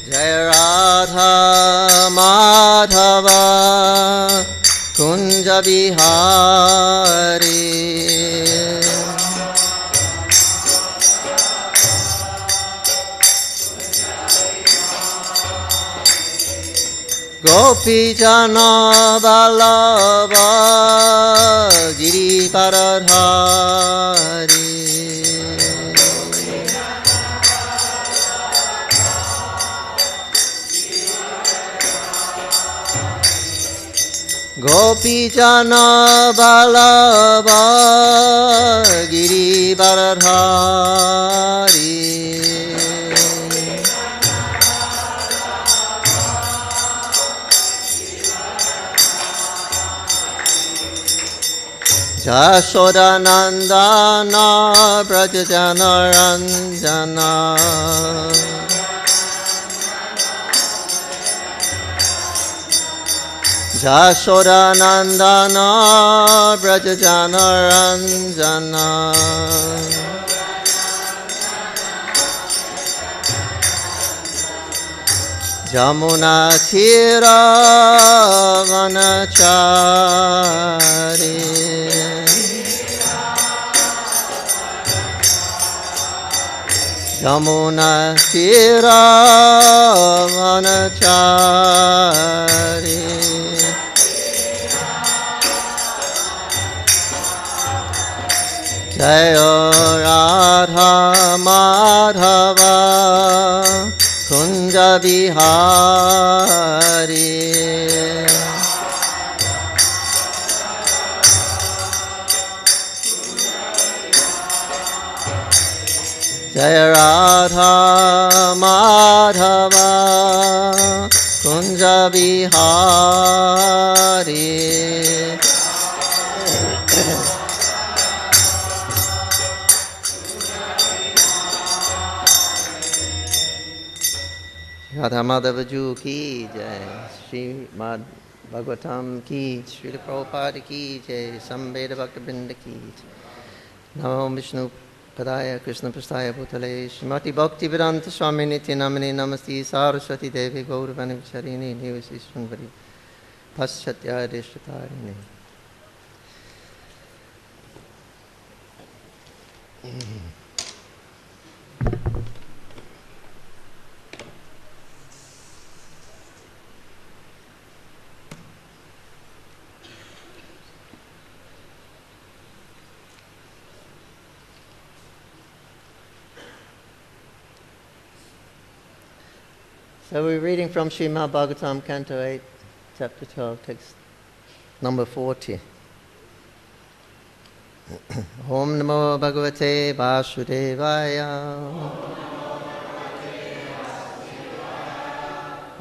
Jai Radha Madhava Kunja Bihari Gopi Jana Vallabha Girivaradhari Gopi Jana Vallabha Girivaradhari Jashoda Nandana Brajajana Ranjana Jashoda Nandana Brajajana Ranjana Jamuna Tira Vanachari Jamuna Tira Vanachari Jaya Radha Madhava Kunja Bihari Jaya Radha Madhava Kunja Bihari Radha Madhava Ju ki jai, Srimad Bhagavatam ki, Srila Prabhupada ki jai, Samveda Bhaktivinoda ki jai. Namo Vishnu Padaya Krishna Prastaya Bhutale, Srimati Bhaktivedanta Swami Nityanamani Namaste Saraswati Devi Gauravani Vicharini Nivasi Sundari Paschatya Deshatarini. So we're reading from Srimad Bhagavatam, Canto 8, Chapter 12, text number 40. Om Namo Bhagavate Vasudevaya.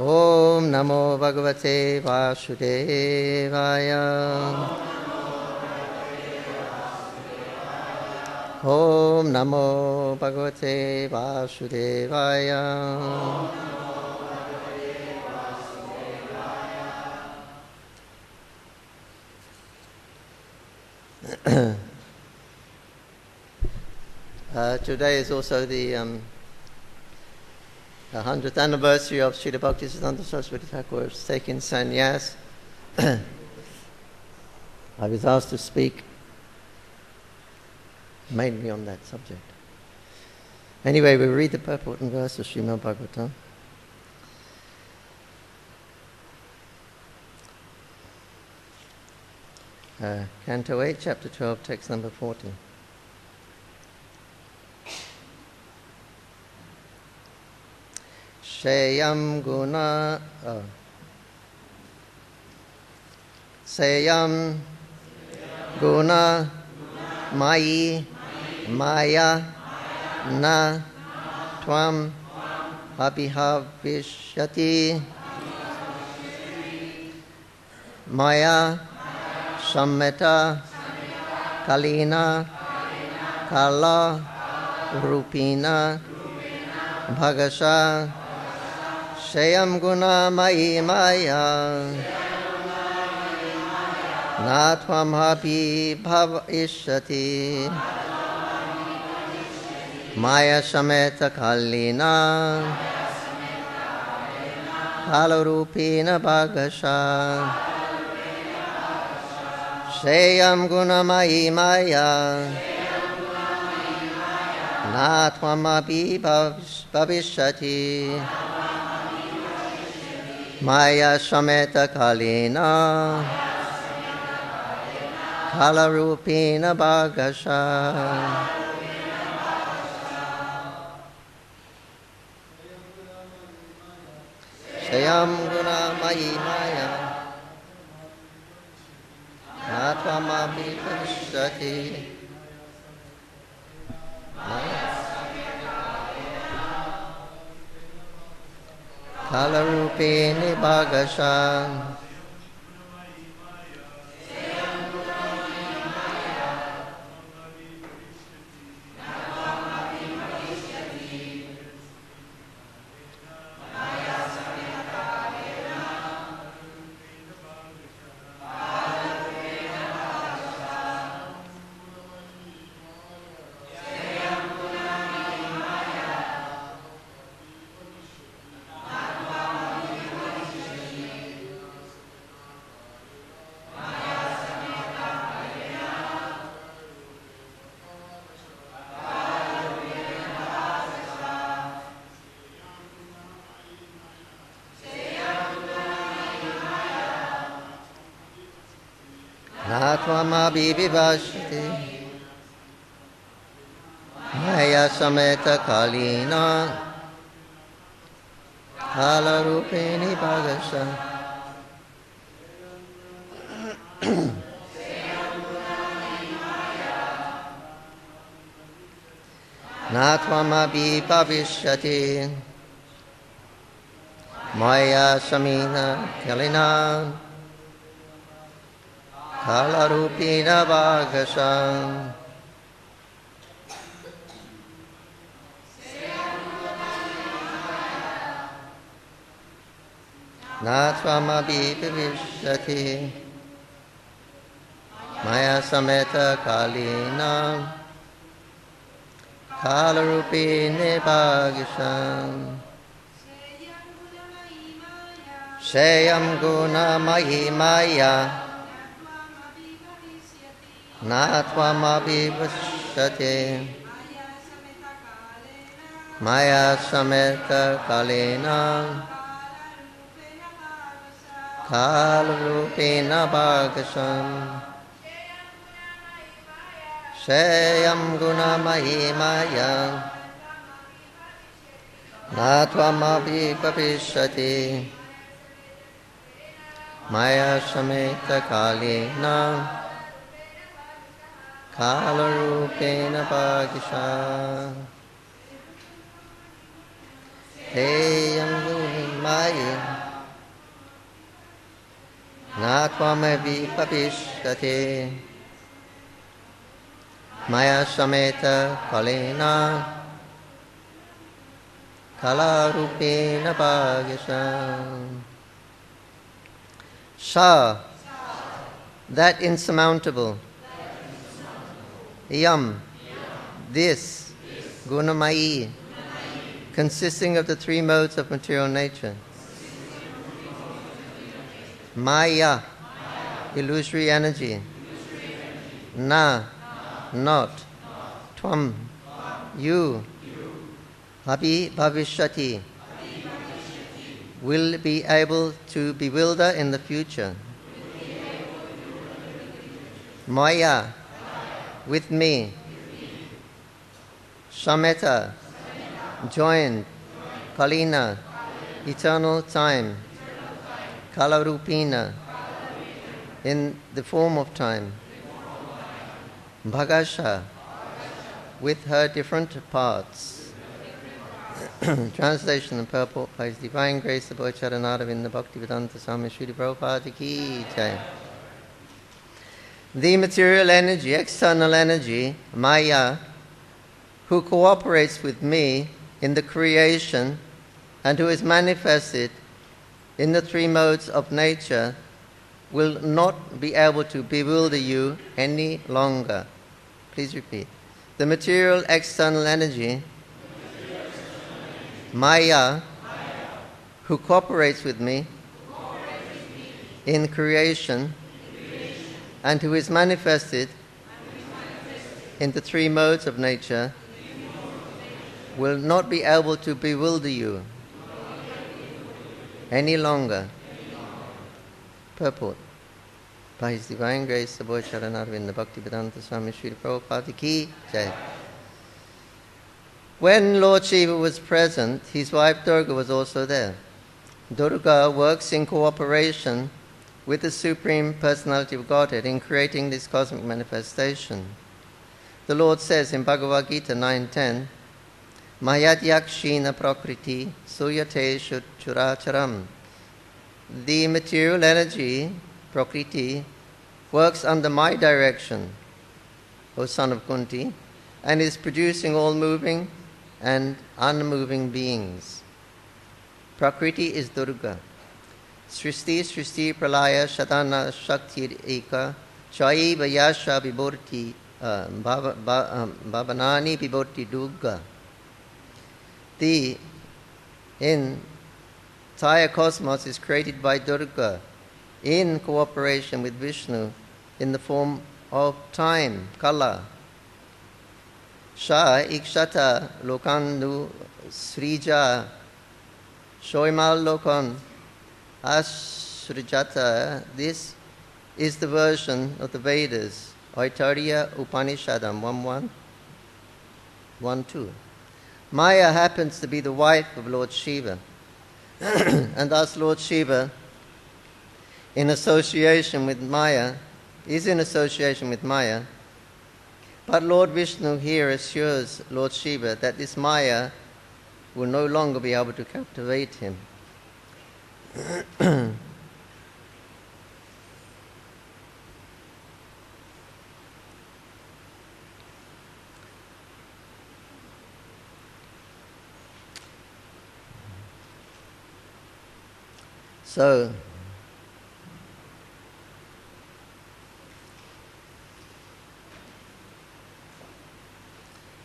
Om Namo Bhagavate Vasudevaya. Om Namo Bhagavate Vasudevaya. Today is also the 100th anniversary of Srila Bhaktisiddhanta Saraswati Thakur's taking sannyas. I was asked to speak mainly on that subject. Anyway, we read the purport and verse of Srimad Bhagavatam. Canto 8, Chapter 12, text number 40. Shayam guna Sayam guna Mayi Maya Na Tvam Abhihavishyati Maya Sammeta Kalina Kala Rupina Bhagasha Shayam Guna Mayi Maya Natvam Hapi Bhavishyati Maya Sameta Kalina Kalarupena Bhagasha Sheyam Gunamayi Maya Na Tvamapi Bhavishyati Maya Shameta Kalina Kalarupena Bhagasha Shayam Gunamayi Maya Natvamapi Bhavishyati Kalarupeni Bhagasha Natvamapi Bhavishyati Maya Sameta Kalina Kalarupeni Bhagasha Natvamapi Bhavishyati Maya Samina Kalina Kalarupena Bhagasha Natvamapi Bhavishyati Maya Sameta Kalina Kalarupena Bhagasha Sheyam Gunamayi Maya Natvamapi Bhavishyati Maya Sameta Kalena Kalarupena Bhagasha Sheyam Gunamayi Maya Natvamapi Bhavishyati Maya Sameta Kalena Kalarupena Bhagasha Sheyam Gunamayi Natvamapi Bhavishyati Maya Sameta Kalena Kalarupena Bhagasha Sa, that insurmountable. Yam, this. Gunamayi, consisting of the three modes of material nature. Maya, illusory energy. Na, not. Tvam, you. Bhavishyati, will be able to bewilder in the future. Maya, with me. Shameta, joined. Kalina, eternal time. Kalarupina, in the form of time. Bhagasha, with her different parts. Translation and purport by His Divine Grace the Bodhisattva Bhaktivedanta Swami Srila Prabhupada Ki Jai. The material energy, external energy, Maya, who cooperates with me in the creation and who is manifested in the three modes of nature, will not be able to bewilder you any longer. Please repeat. The material external energy, Maya, who cooperates with me in creation and who is manifested in the three modes of nature will not be able to bewilder you any longer. Purport. By His Divine Grace, the Boy Charanarvinda Bhaktivedanta Swami Srila Prabhupada Ki Jai. When Lord Shiva was present, his wife Durga was also there. Durga works in cooperation with the Supreme Personality of Godhead in creating this cosmic manifestation. The Lord says in Bhagavad Gita 9:10, Mayadyakshina prakriti suyate churacharam. The material energy, prakriti, works under my direction, O son of Kunti, and is producing all moving and unmoving beings. Prakriti is Durga. Srishti pralaya shatana shaktir eka chaiva yasha vibhorti bhavanani vibhorti Durga. The entire cosmos is created by Durga in cooperation with Vishnu in the form of time, kala. Sha ikshata lokandu srija shoimal lokon asrijata. This is the version of the Vedas, Aitareya Upanishadam 1.1.1.2. Maya happens to be the wife of Lord Shiva, and thus Lord Shiva, in association with Maya, is in association with Maya. But Lord Vishnu here assures Lord Shiva that this Maya will no longer be able to captivate him. So,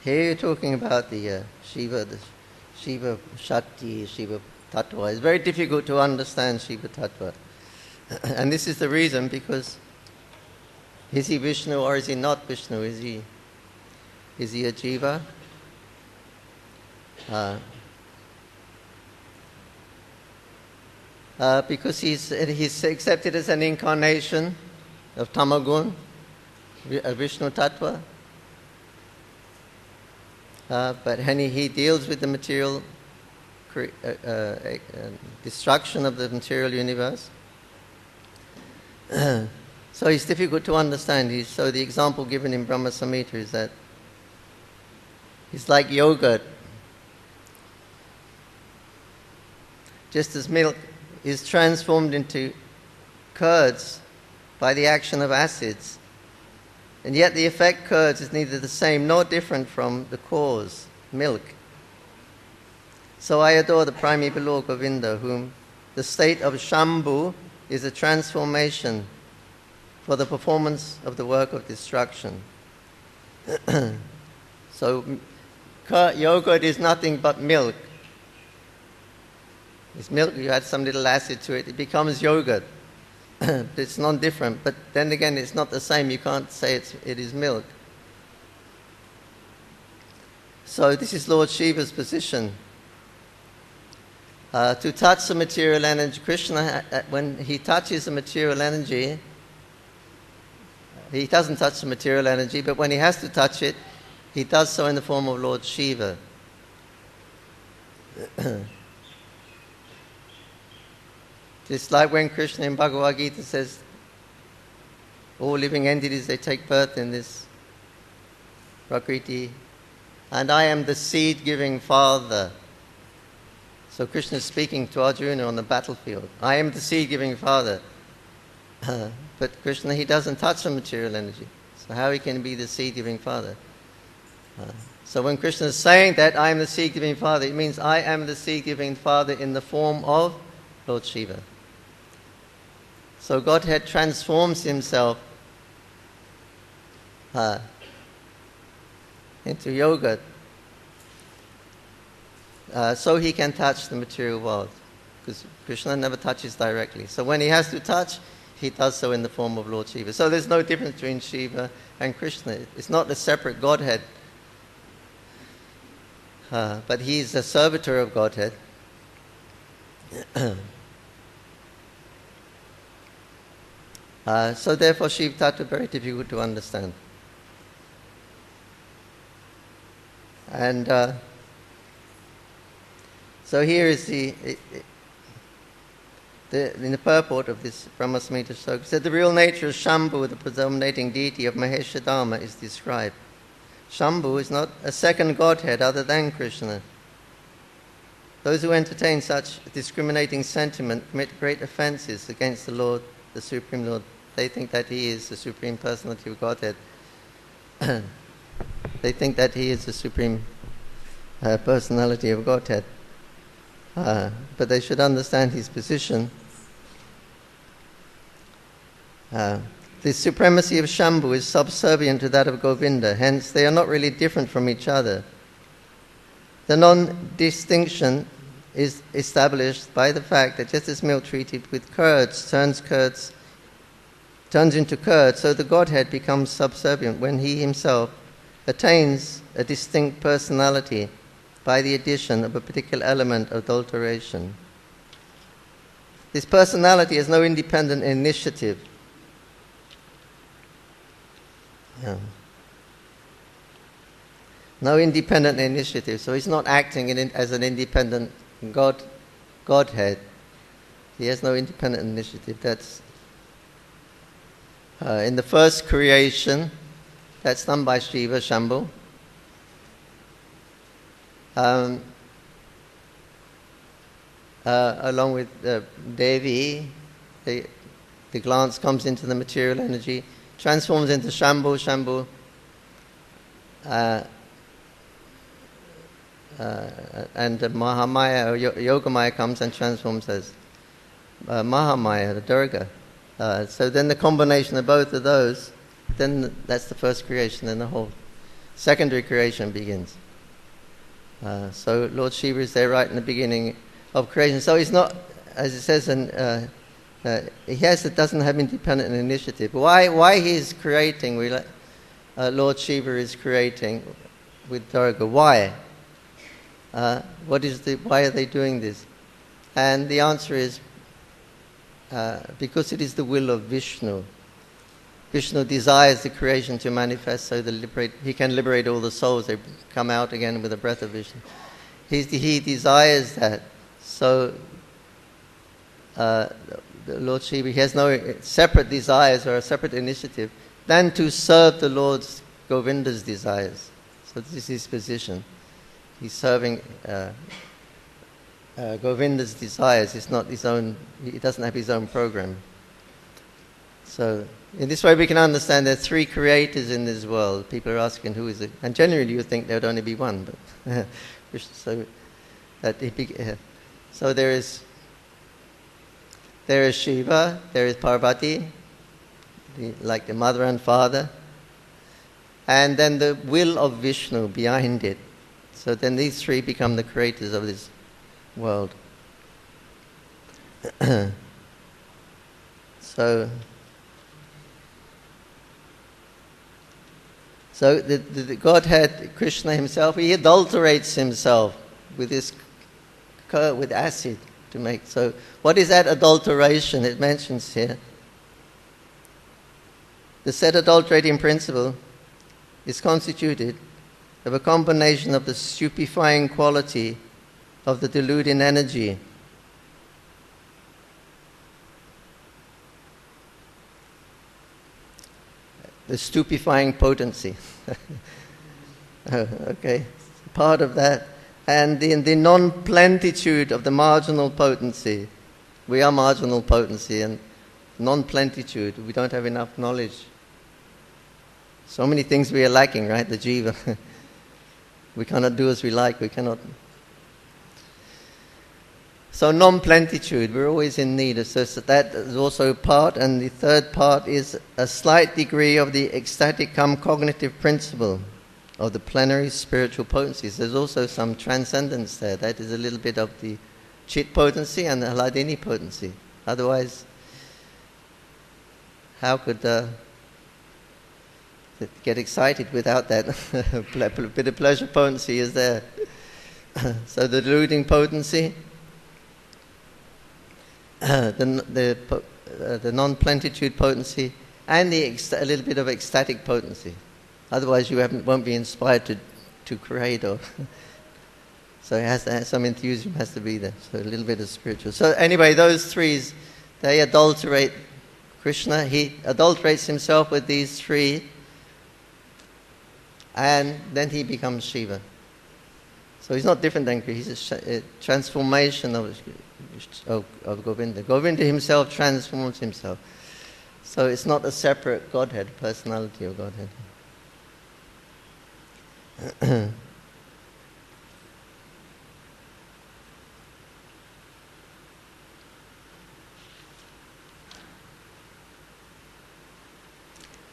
here you're talking about the Shiva Shakti, Shiva Tattva. It's very difficult to understand Shiva Tattva. And this is the reason, because is he Vishnu or is he not Vishnu? Is he a Jiva? Because he's accepted as an incarnation of Tamagun, Vishnu Tattva. But he deals with the material destruction of the material universe. So it's difficult to understand. So the example given in Brahma Samhita is that he's like yogurt. Just as milk is transformed into curds by the action of acids, and yet the effect curds is neither the same nor different from the cause, milk. So I adore the primeval Lord Govinda, whom the state of Shambhu is a transformation for the performance of the work of destruction. So yogurt is nothing but milk. It's milk, you add some little acid to it, it becomes yogurt. It's non-different, but then again it's not the same. You can't say it is milk. So this is Lord Shiva's position. To touch the material energy, Krishna, when he touches the material energy, he doesn't touch the material energy, but when he has to touch it, he does so in the form of Lord Shiva. It's like when Krishna in Bhagavad Gita says, all living entities, they take birth in this Prakriti, and I am the seed-giving father. So Krishna is speaking to Arjuna on the battlefield. I am the seed-giving father. But Krishna, he doesn't touch the material energy. So how he can be the seed-giving father? So when Krishna is saying that I am the seed-giving father, it means I am the seed-giving father in the form of Lord Shiva. So Godhead transforms himself into yogurt so he can touch the material world. because Krishna never touches directly. So when he has to touch, he does so in the form of Lord Shiva. So there's no difference between Shiva and Krishna. It's not a separate Godhead. But he's a servitor of Godhead. So therefore Shiva Tattva is very difficult to understand. And so here is in the purport of this Brahma Samhita Sloka, said the real nature of Shambhu, the predominating deity of Mahesha Dharma, is described. Shambhu is not a second Godhead other than Krishna. Those who entertain such discriminating sentiment commit great offences against the Lord, the Supreme Lord. They think that he is the Supreme Personality of Godhead. They think that he is the Supreme Personality of Godhead. But they should understand his position. The supremacy of Shambhu is subservient to that of Govinda, hence they are not really different from each other. The non-distinction is established by the fact that just as milk treated with curds turns into curd, so the Godhead becomes subservient when he himself attains a distinct personality by the addition of a particular element of adulteration. This personality has no independent initiative. No independent initiative, so he's not acting as an independent Godhead. He has no independent initiative. That's in the first creation, that's done by Shiva, Shambhu. Along with Devi, the glance comes into the material energy, transforms into Shambhu. Shambhu and Mahamaya or Yogamaya comes and transforms as Mahamaya, the Durga. So then the combination of both of those, then that's the first creation, and the whole secondary creation begins. So Lord Shiva is there right in the beginning of creation. So he's not, as it says, doesn't have independent initiative. Why he's creating? Lord Shiva is creating with Durga. Why? Why are they doing this? And the answer is because it is the will of Vishnu. Vishnu desires the creation to manifest so he can liberate all the souls. They come out again with the breath of Vishnu. He desires that. So the Lord Shiva, he has no separate desires or a separate initiative than to serve the Lord's Govinda's desires. So this is his position. He's serving Govinda's desires. It's not his own. He doesn't have his own program. So in this way we can understand there are three creators in this world. People are asking who is it, and generally you would think there would only be one, but so there is Shiva, there is Parvati, like the mother and father, and then the will of Vishnu behind it. So then these three become the creators of this world. So the Godhead, Krishna himself, he adulterates himself with acid to make. So what is that adulteration? It mentions here. The said adulterating principle is constituted of a combination of the stupefying quality of the deluding energy the stupefying potency. Okay, part of that. And in the non-plentitude of the marginal potency. We are marginal potency, and non-plentitude, we don't have enough knowledge. So many things we are lacking, right? The jiva. We cannot do as we like, we cannot. So non-plentitude, we're always in need of. So that is also part, and the third part is a slight degree of the ecstatic cognitive principle of the plenary spiritual potencies. There's also some transcendence there. That is a little bit of the Chit potency and the Hladini potency. Otherwise, how could get excited without that? A bit of pleasure potency is there. So the deluding potency, the non-plentitude potency, and a little bit of ecstatic potency. Otherwise, you won't be inspired to create. Or so it has to have some enthusiasm has to be there. So a little bit of spiritual. So anyway, those threes, they adulterate Krishna. He adulterates himself with these three, and then he becomes Shiva. So he's not different than Krishna. He's a transformation of Govinda. Govinda himself transforms himself. So it's not a separate Godhead, personality of Godhead.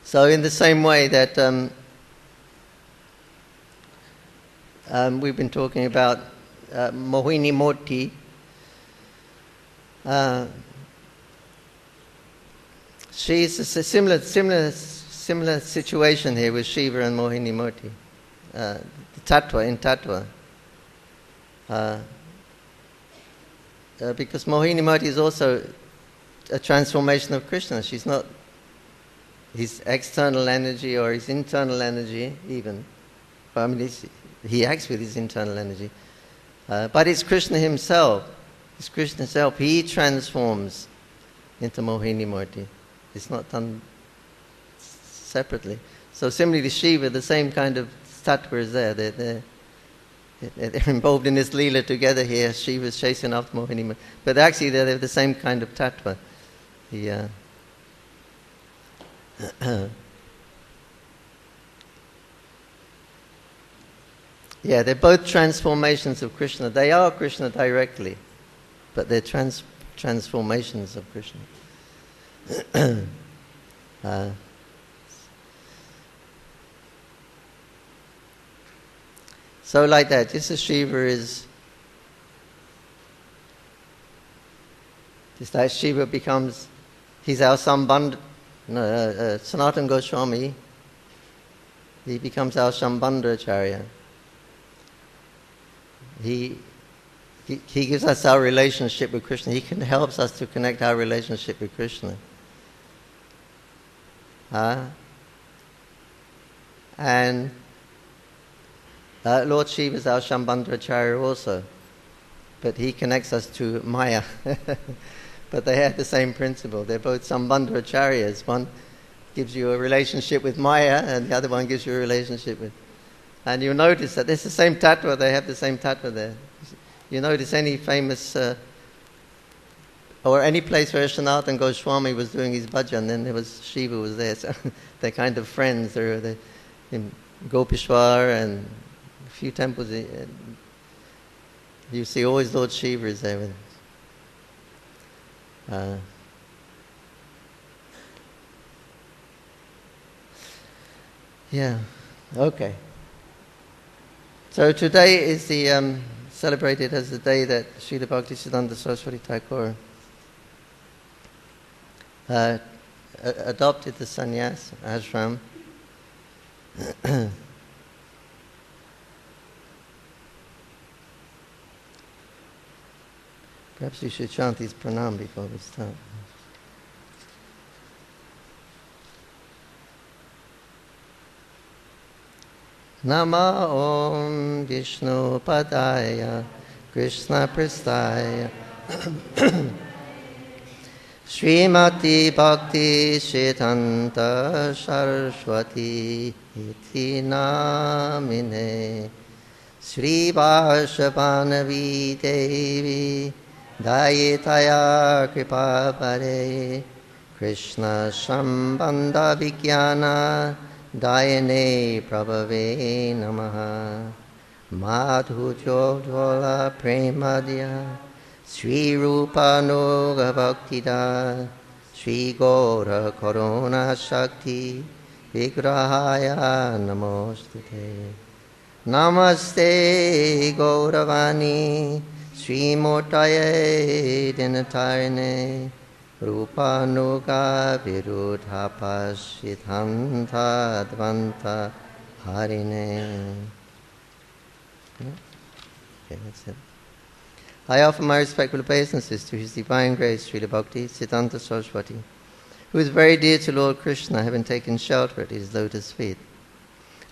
So in the same way that we've been talking about Mohini Murti, she's a similar situation here with Shiva and Mohini Murti. The Tattva, in Tattva. Because Mohini Murti is also a transformation of Krishna. She's not his external energy or his internal energy even. I mean, he acts with his internal energy. But it's Krishna himself. It's Krishna himself. He transforms into Mohini Murti. It's not done separately. So similarly to Shiva, the same kind of tattva is there. They're involved in this lila together here. Shiva's chasing after Mohini Murti. But actually they're the same kind of tattva. Yeah, they're both transformations of Krishna. They are Krishna directly, but they're transformations of Krishna. So like that, just as Shiva is, just like Shiva becomes, he's our Sambandha, Sanatana Goswami, he becomes our Shambhandracharya. He gives us our relationship with Krishna. He helps us to connect our relationship with Krishna. And Lord Shiva is our Shambhandracharya also. But he connects us to Maya. But they have the same principle. They're both Shambhandracharyas. One gives you a relationship with Maya, and the other one gives you a relationship with... And you'll notice that it's the same tattva, they have the same tattva there. You notice any famous, or any place where Sanatana Goswami was doing his bhajan, then there was Shiva was there. So they're kind of friends. They're in Gopishwar and a few temples. You see always Lord Shiva is there with yeah, okay. So today is the celebrated as the day that Srila Bhaktisiddhanta Saraswati Thakur adopted the sannyas ashram. Perhaps you should chant his pranam before we start. Nama Om Vishnu Padaya Krishna Prastaya Srimati Bhakti Siddhanta Saraswati Iti Namine Sri Vashabhanavi Devi Dayitaya Kripa Pare Krishna Sambandha Vijnana Dayane Prabhave Namaha Madhu Jodhvala Premadya Sri Rupa Noga Bhaktida Sri Gaura Karuna Shakti Vigrahaya Namostute Namaste Gauravani Sri Motaye Dinatarine Rupanuga Virudha Pashithanta Dvanta Harine. Okay, that's it. I offer my respectful obeisances to His Divine Grace, Srila Bhakti Siddhanta Saraswati, who is very dear to Lord Krishna, having taken shelter at his lotus feet.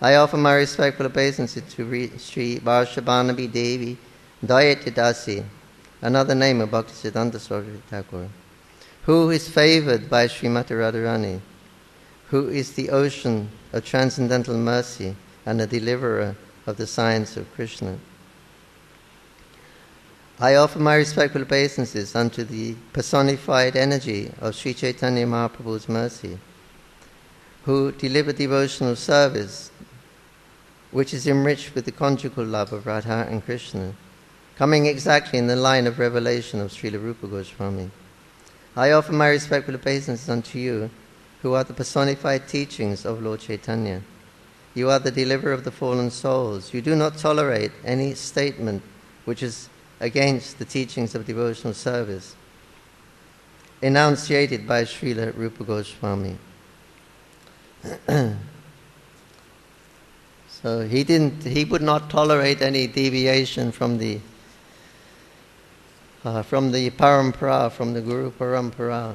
I offer my respectful obeisances to Sri Varshabhanavi Devi Dayatidasi, another name of Bhakti Siddhanta Saraswati Thakur, who is favored by Srimati Radharani, who is the ocean of transcendental mercy and the deliverer of the science of Krishna. I offer my respectful obeisances unto the personified energy of Sri Chaitanya Mahaprabhu's mercy, who delivered devotional service, which is enriched with the conjugal love of Radha and Krishna, coming exactly in the line of revelation of Srila Rupa Goswami. I offer my respectful obeisances unto you, who are the personified teachings of Lord Chaitanya. You are the deliverer of the fallen souls. You do not tolerate any statement which is against the teachings of devotional service, enunciated by Srila Rupa Goswami. So he would not tolerate any deviation from the parampara, from the Guru Parampara,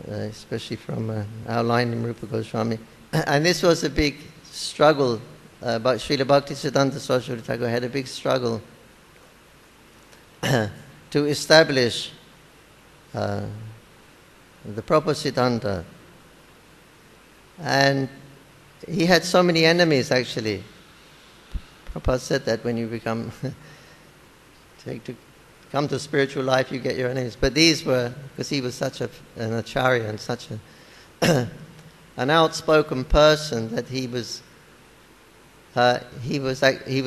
especially from outlined in Rupa Goswami. And this was a big struggle. But Srila Bhakti Siddhanta Saraswati Thakur had a big struggle to establish the proper Siddhanta. And he had so many enemies, actually. Prabhupada said that when you become come to spiritual life, you get your enemies. But these were, because he was such an acharya and such an outspoken person, that he was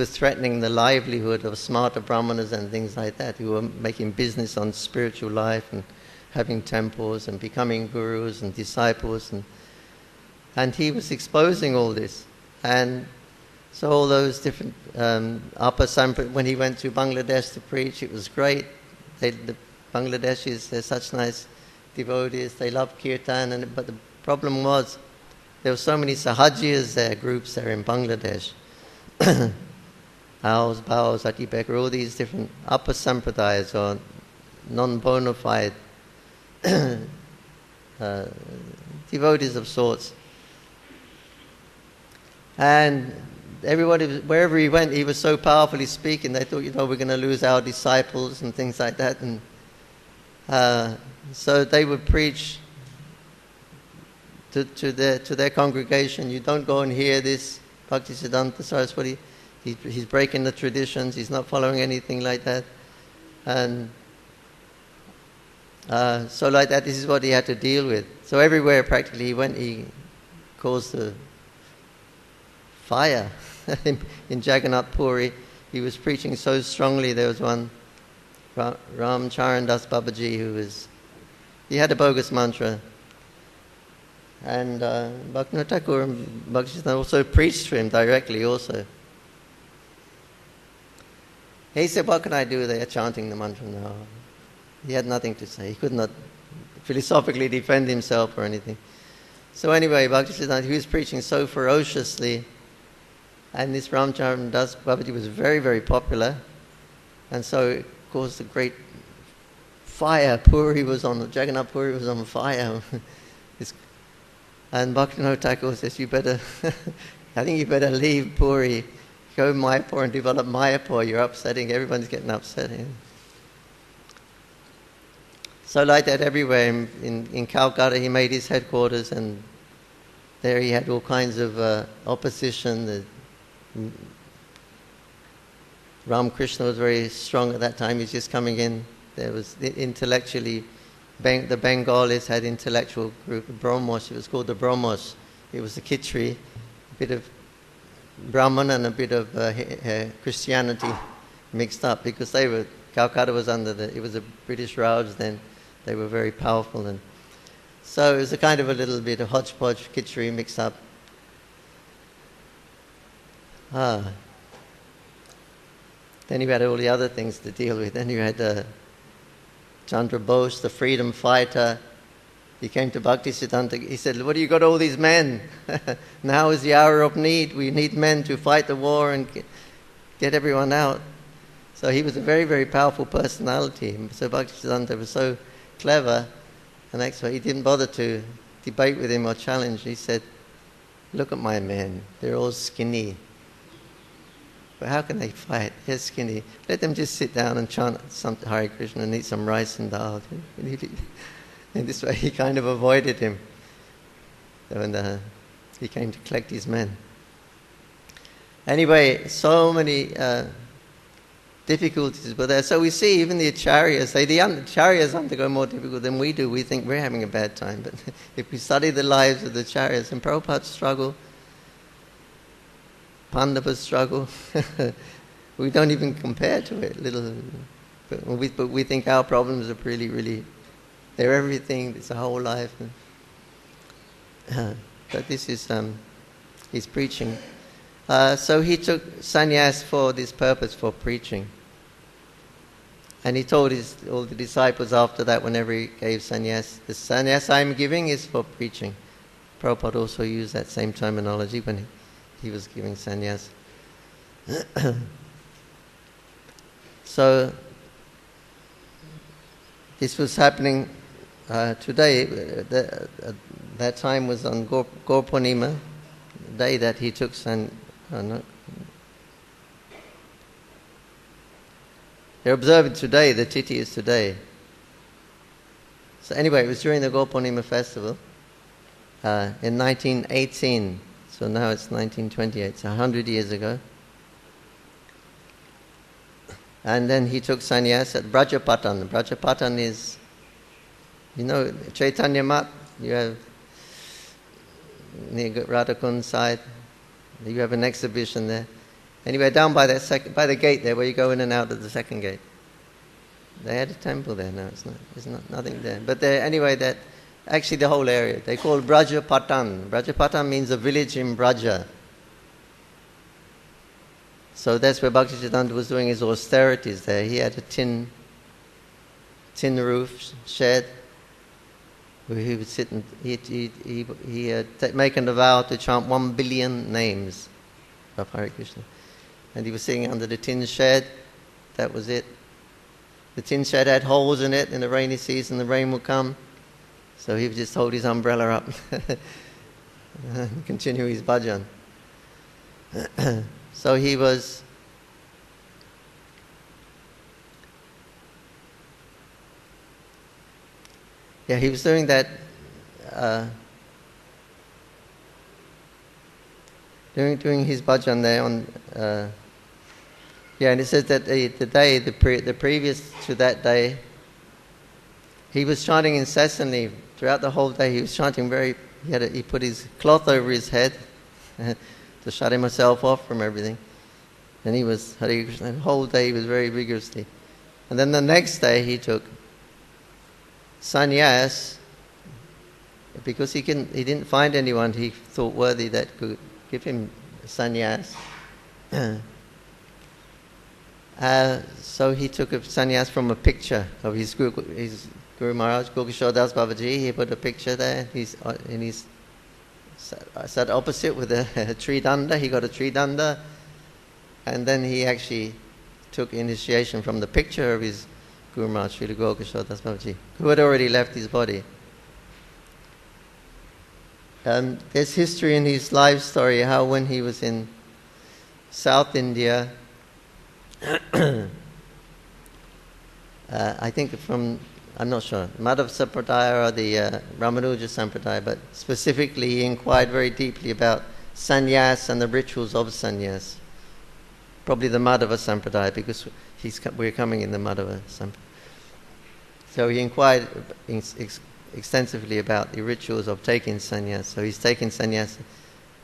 threatening the livelihood of smarter brahmanas and things like that, who were making business on spiritual life and having temples and becoming gurus and disciples, and he was exposing all this. And so all those different upper Sampradaya, when he went to Bangladesh to preach, it was great. The Bangladeshis, they're such nice devotees, they love kirtan, but the problem was there were so many sahajiyas there, groups there in Bangladesh. Aos, Baos, Ati Bekar, all these different upper Sampradayas or non-bona fide devotees of sorts. And everybody, wherever he went, he was so powerfully speaking, they thought, we're going to lose our disciples and things like that. And so they would preach to their congregation, you don't go and hear this Bhakti Siddhanta Saraswati. He's breaking the traditions, he's not following anything like that. And so like that, this is what he had to deal with. So everywhere practically he went, he caused the fire. In Jagannath Puri, he was preaching so strongly. There was one, Ram Charan Das Babaji, he had a bogus mantra. And Bhaktivinoda Thakur and Bhaktisiddhanta also preached to him directly also. He said, what can I do? They are chanting the mantra now. He had nothing to say. He could not philosophically defend himself or anything. So anyway, Bhaktisiddhanta, he was preaching so ferociously, and this Ramcharan Das Babaji was very, very popular, and so it caused a great fire. Jagannath Puri was on fire. And Bhaktivinoda Thakur says, I think you better leave Puri, go Mayapur and develop Mayapur. You're upsetting, everyone's getting upset here. So like that everywhere. In Calcutta he made his headquarters, and there he had all kinds of opposition. Ramakrishna was very strong at that time. He was just coming in. There was intellectually, the Bengalis had intellectual group, Brahmos. It was called the Brahmos. It was the Khichri, a bit of Brahman and a bit of Christianity mixed up, because Calcutta was it was a British Raj then. They were very powerful, and so it was a kind of a little bit of hodgepodge Khichri mixed up. Then you had all the other things to deal with. Then you had Chandra Bose, the freedom fighter. He came to Bhaktisiddhanta. He said, "What do you got all these men? Now is the hour of need. We need men to fight the war and get everyone out." So he was a very, very powerful personality. So Bhaktisiddhanta was so clever and expert. He didn't bother to debate with him or challenge. He said, "Look at my men. They're all skinny. But how can they fight? They're skinny. Let them just sit down and chant some Hare Krishna and eat some rice and dal." In this way, he kind of avoided him when he came to collect his men. Anyway, so many difficulties were there. So we see even the acharyas, the acharyas undergo more difficult than we do. We think we're having a bad time. But if we study the lives of the acharyas, and Prabhupada's struggle, Pandava's struggle, we don't even compare to it. But we think our problems are really, really, they're everything, it's a whole life. But this is his preaching. So he took sannyas for this purpose, for preaching. And he told all the disciples after that, whenever he gave sannyas, "The sannyas I'm giving is for preaching." Prabhupada also used that same terminology when he was giving sannyas. So this was happening today. That time was on Gaur Purnima, the day that he took They're observing today, the Tithi is today. So anyway, it was during the Gaur Purnima festival in 1918. So now it's 1928, it's 100 years ago. And then he took sannyas at Brajapatan. Brajapatan is, Chaitanya Mat, you have near Radhakund side, you have an exhibition there. Anyway, down by by the gate there, where you go in and out of the second gate, they had a temple there. No, it's not nothing there. But anyway, actually the whole area, they call it Brajapatan. Brajapatan means a village in Braja. So that's where Bhaktisiddhanta was doing his austerities there. He had a tin roof shed where he would sit and he had taken a vow to chant 1 billion names of Hare Krishna. And he was sitting under the tin shed. That was it. The tin shed had holes in it. In the rainy season, the rain would come. So he would just hold his umbrella up and continue his bhajan. So he was doing that, doing his bhajan there on, and it says that the previous to that day, he was chanting incessantly throughout the whole day. He was chanting he put his cloth over his head to shut himself off from everything. And he was Hare Krishna. The whole day he was very vigorously. And then the next day he took sannyas because he didn't find anyone he thought worthy that could give him sannyas. So he took a sannyas from a picture of his Guru Maharaj, Gokishore Das Babaji. He put a picture there. He's sat opposite with a tree danda. He got a tree danda. And then he actually took initiation from the picture of his Guru Maharaj, Srila Gokishore Das Babaji, who had already left his body. There's history in his life story how when he was in South India, I think I'm not sure, Madhav Sampradaya or the Ramanuja Sampradaya, but specifically he inquired very deeply about sannyas and the rituals of sannyas. Probably the Madhava Sampradaya, because we're coming in the Madhava Sampradaya. So he inquired extensively about the rituals of taking sannyas. So he's taking sannyas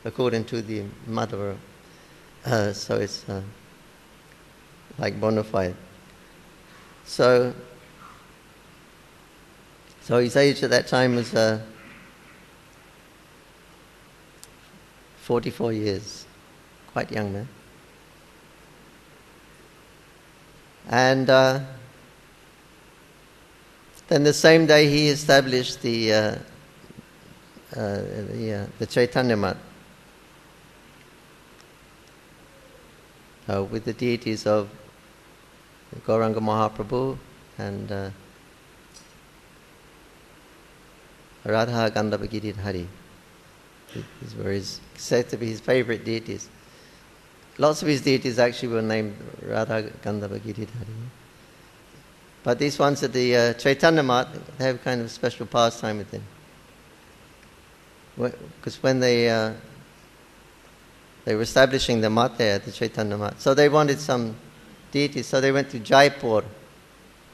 according to the Madhava. So it's like bona fide. So his age at that time was 44 years. Quite young man. And then the same day he established the Chaitanya Mat with the deities of Gauranga Mahaprabhu and Radha Gandhava Giridhari. These were said to be his favorite deities. Lots of his deities actually were named Radha Gandhava Giridhari. But these ones at the Chaitanya Mat, they have kind of special pastime with him. Because when they were establishing the mat there at the Chaitanya Mat, so they wanted some deities, so they went to Jaipur.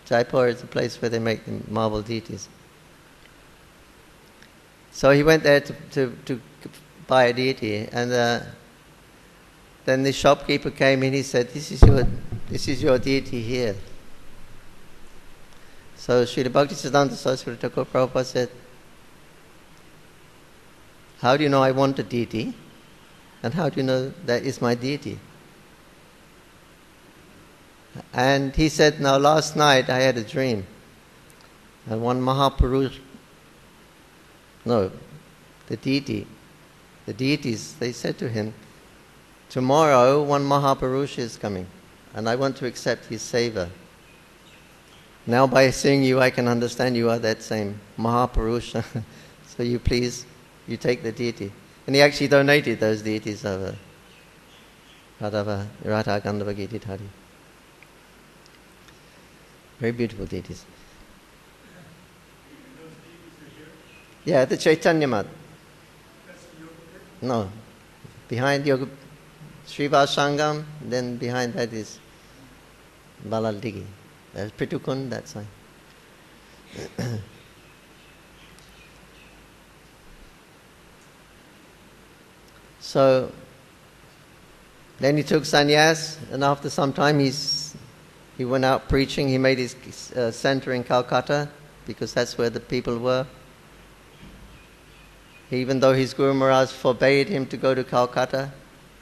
Jaipur is the place where they make the marble deities. So he went there to buy a deity, and then the shopkeeper came in. He said, "This is your deity here." So Srila Bhaktisiddhanta Saraswati Thakur Prabhupada said, "How do you know I want a deity? And how do you know that is my deity?" And he said, "Now last night I had a dream. And one Mahapurush, the deities, they said to him, 'Tomorrow one Mahapurusha is coming, and I want to accept his seva. Now by seeing you I can understand you are that same Mahapurusha. So you take the deity.' And he actually donated those deities of Radha Gandhava Giridhari. Very beautiful deities. Yeah, the Chaitanya Mat. No. Behind Yoga Srivas Sangam, then behind that is Balal Digi. There's Pritukund, that side. So then he took sannyas, and after some time he went out preaching. He made his center in Calcutta because that's where the people were. Even though his Guru Maharaj forbade him to go to Calcutta,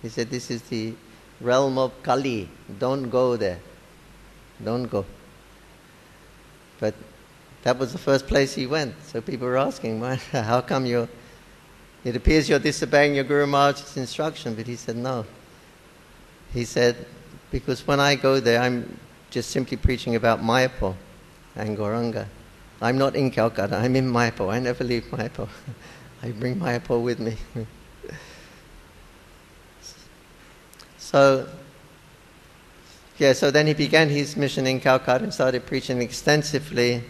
he said, "This is the realm of Kali. Don't go there. Don't go." But that was the first place he went. So people were asking, "How come it appears you're disobeying your Guru Maharaj's instruction?" But he said, "No." He said, "Because when I go there, I'm just simply preaching about Mayapur and Gauranga. I'm not in Calcutta, I'm in Mayapur. I never leave Mayapur. I bring Mayapur with me." So then he began his mission in Calcutta and started preaching extensively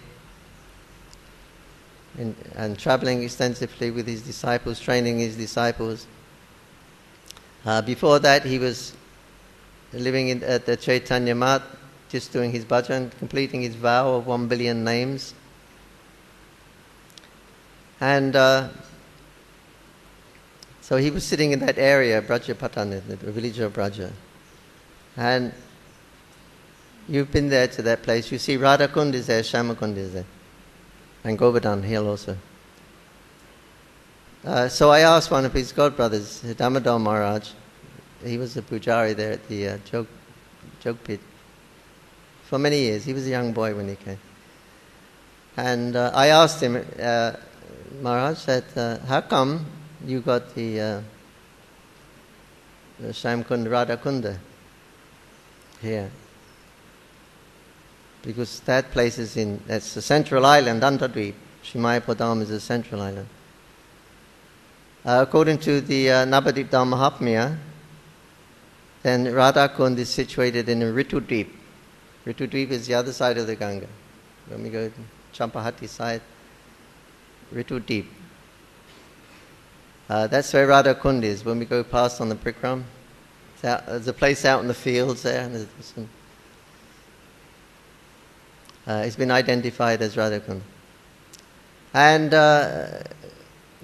and traveling extensively with his disciples, training his disciples. Before that, he was living at the Chaitanya Mat, just doing his bhajan, completing his vow of 1 billion names. And so he was sitting in that area, Brajapatana, the village of Braja. And you've been there to that place. You see Radhakund is there, Shyamakund is there. And Govardhan Hill also. So I asked one of his godbrothers, Damodar Maharaj, he was a pujari there at the Jog Pit for many years. He was a young boy when he came. And I asked him, Maharaj, that how come you got the Shyamkund Radhakunda here? Because that place that's the central island, Antadweep. Shimayapur is the central island. According to the Navadip Dham Mahatmya, then Radhakund is situated in Ritudweep. Ritudweep is the other side of the Ganga. When we go to Champahati side, Ritudweep. That's where Radhakund is. When we go past on the Prikram, there's a place out in the fields there, and there's some, it's been identified as Radhakund. And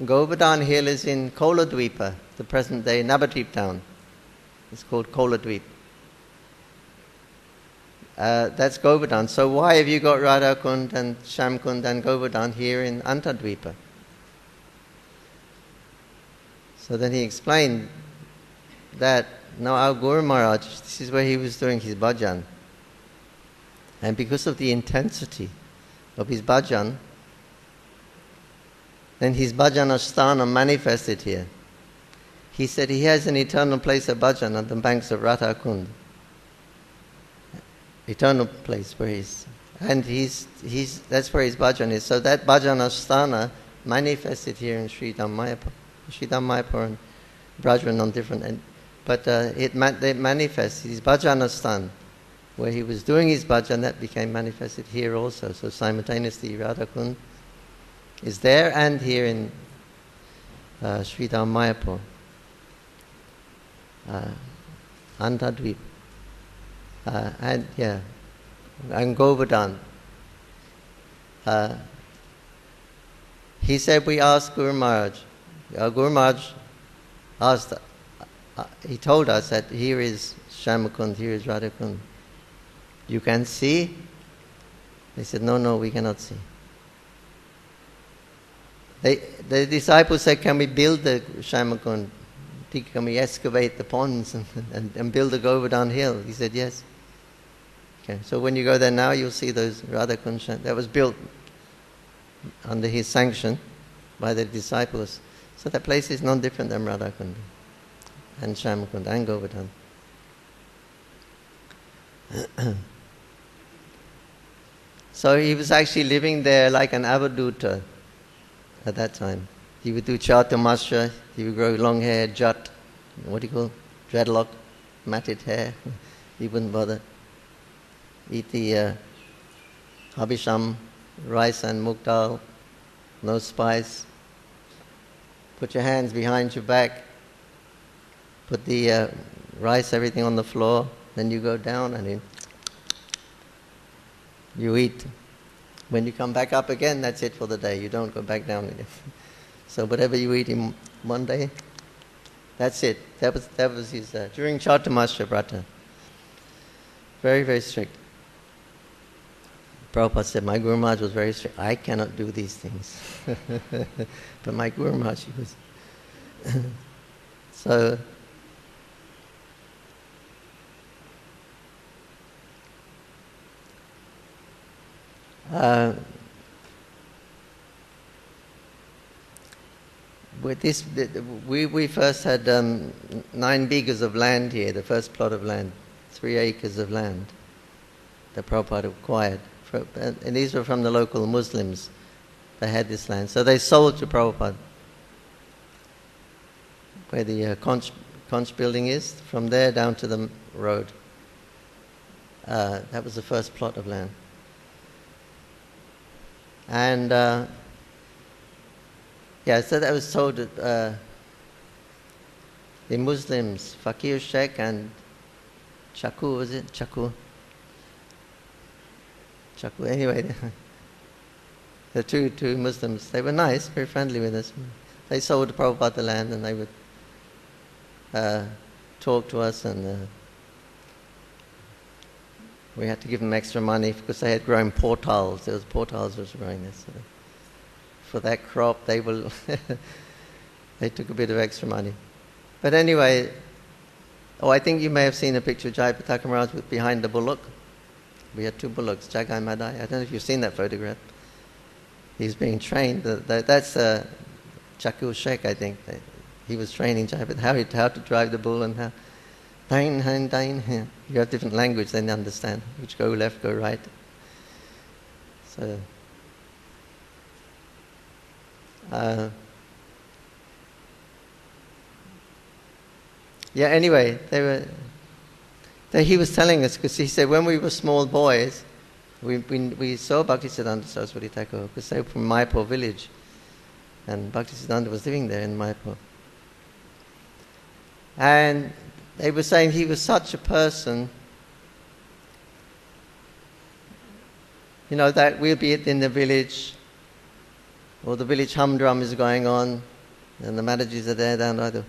Govardhan Hill is in Koladweepa, the present day Navadweep town. It's called Koladweep. That's Govardhan. So why have you got Radhakund and Shyamkund and Govardhan here in Antadweepa? So then he explained that, now our Guru Maharaj, this is where he was doing his bhajan. And because of the intensity of his bhajan, then his bhajana sthana manifested here. He said he has an eternal place of bhajan on the banks of Radha Kund. Eternal place where that's where his bhajan is. So that bhajana sthana manifested here in Sridham Mayapur and Brajvan on different but it manifests his bhajana sthan, where he was doing his bhajan, that became manifested here also. So simultaneously Radha Kund is there and here in Sridham Mayapur. Antadvip. And Govardhan. He said, we asked Guru Maharaj. Guru Maharaj asked, he told us that here is Shyamakund, here is Radhakund. You can see? They said, no, we cannot see. The disciples said, can we build the Shyamakund? Can we excavate the ponds and build a Govardhan hill? He said, yes. Okay, so when you go there now, you'll see those Radhakund. That was built under his sanction by the disciples. So that place is non different than Radhakund and Shyamakund and Govardhan. So he was actually living there like an avaduta at that time. He would do Chatumasya, he would grow long hair, jut, what do you call it? Dreadlock, matted hair. He wouldn't bother. Eat the habisham, rice and muk dal, no spice. Put your hands behind your back. Put the rice, everything on the floor. Then you go down and you eat. When you come back up again, that's it for the day. You don't go back down again. So whatever you eat in one day, that's it. That was his during Chatumasya Vrata. Very, very strict. Prabhupada said, my Guru Maharaj was very strict. I cannot do these things. But my Guru Maharaj, he was. So, with this, we first had 9 bighas of land here, the first plot of land, 3 acres of land that Prabhupada acquired. And these were from the local Muslims. They had this land. So they sold to Prabhupada. Where the conch building is, from there down to the road. That was the first plot of land. And so that was sold to the Muslims, Fakir Sheikh and Chaku, was it? Chaku, anyway. The two Muslims, they were nice, very friendly with us. They sold to Prabhupada the land and they would talk to us, and we had to give them extra money because they had grown portals. There was portals was growing there. So for that crop, they took a bit of extra money. But anyway, I think you may have seen a picture of Jayapataka Maharaj behind the bullock. We had 2 bullocks, Jagai Madai. I don't know if you've seen that photograph. He's being trained. That's Chakur Sheikh, I think. He was training Jayapataka how to drive the bull and how. You have different language, then you understand which go left, go right. So, anyway, he was telling us, because he said when we were small boys, we saw Bhaktisiddhanta Saraswati Thakur, because they were from Mayapur village, and Bhaktisiddhanta was living there in Mayapur. And they were saying he was such a person, that we'll be in the village, or the village humdrum is going on, and the Matajis are there down by the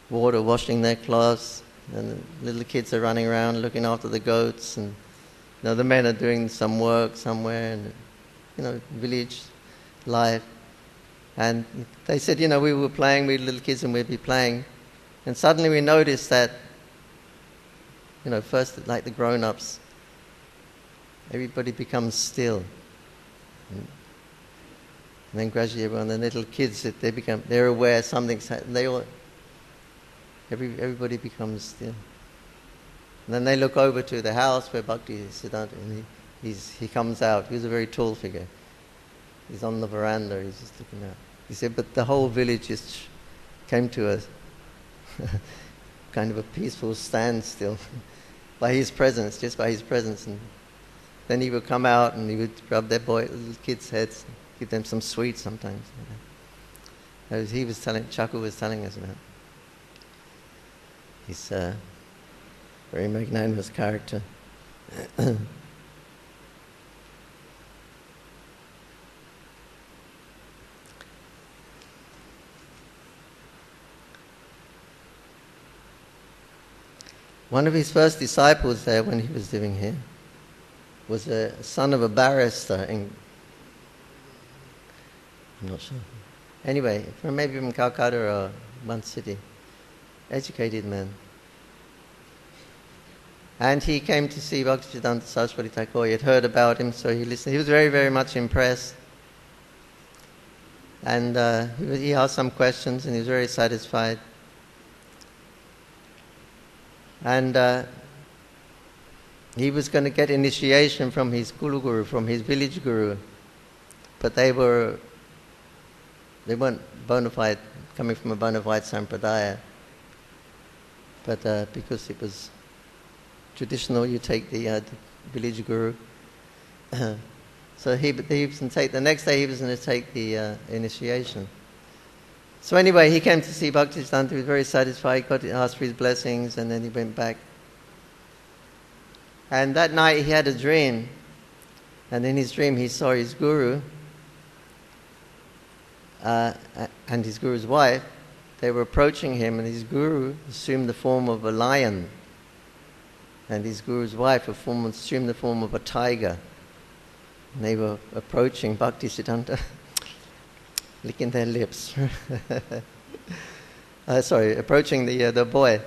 water washing their clothes, and the little kids are running around looking after the goats, and the men are doing some work somewhere, and village life. And they said, we were playing, we were little kids, and we'd be playing. And suddenly we noticed that, first like the grown-ups, everybody becomes still. And then gradually everyone, the little kids, they're aware something's happening. Everybody becomes still. And then they look over to the house where Bhaktisiddhanta, and he comes out. He was a very tall figure. He's on the veranda, he's just looking out. He said, but the whole village just came to a kind of a peaceful standstill by his presence, just by his presence. And then he would come out and he would rub their little kids' heads, give them some sweets sometimes. As Chaku was telling us about. He's a very magnanimous character. One of his first disciples there when he was living here was a son of a barrister I'm not sure. Anyway, maybe from Calcutta or one city. Educated man. And he came to see Bhaktisiddhanta Saraswati Thakur. He had heard about him, so he listened. He was very, very much impressed. And he asked some questions and he was very satisfied. And he was going to get initiation from his Kulu Guru, from his village Guru. But they weren't bona fide, coming from a bona fide sampradaya. But because it was traditional, you take the village Guru. So he was going to take, the next day he was going to take the initiation. So anyway, he came to see Bhaktisiddhanta. He was very satisfied, asked for his blessings, and then he went back. And that night he had a dream. And in his dream he saw his guru and his guru's wife. They were approaching him, and his guru assumed the form of a lion. And his guru's wife assumed the form of a tiger. And they were approaching Bhaktisiddhanta, licking their lips. Approaching the boy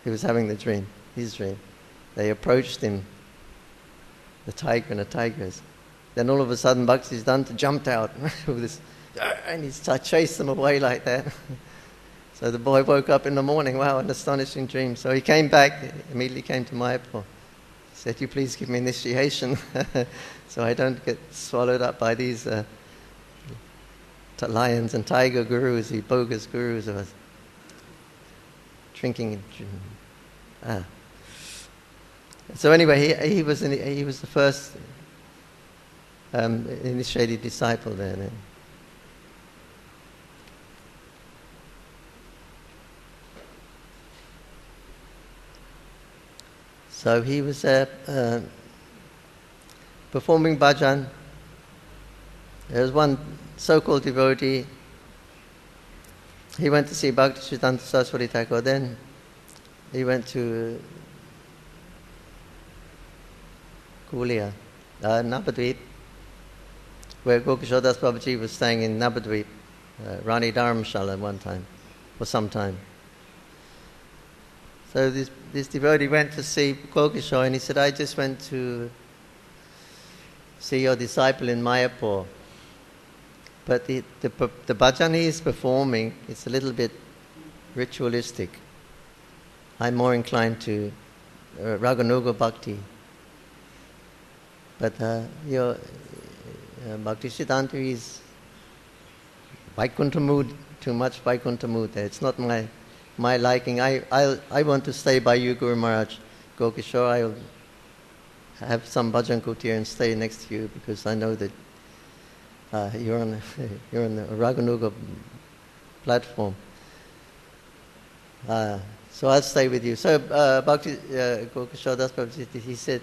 who was having the dream, his dream. They approached him, the tiger and the tigers. Then all of a sudden Bhaktisiddhanta jumped out with this, and he chased them away like that. So the boy woke up in the morning, wow, an astonishing dream. So he came back, immediately came to Mayapur. He said, you please give me initiation so I don't get swallowed up by these lions and tiger gurus, the bogus gurus of us. Drinking. So anyway, he was the first initiated disciple there. Then. So he was performing bhajan. There was one so-called devotee. He went to see Bhaktisiddhanta Saraswati Thakur. Then he went to Kulia, Navadvip, where Gokishore Das Babaji was staying in Navadvip, Rani Dharamshala one time, for some time. So this devotee went to see Gokishore, and he said, I just went to see your disciple in Mayapur. But the bhajan he is performing, it's a little bit ritualistic. I'm more inclined to Raganuga Bhakti. But your Bhaktisiddhanta is Vaikuntha mood, too much Vaikuntha mood there. It's not my liking. I want to stay by you, Guru Maharaj. Gokishore, I'll have some bhajan kutir and stay next to you because I know that you're on the Raganuga platform. So I'll stay with you. So Gokishore Das Babaji, he said,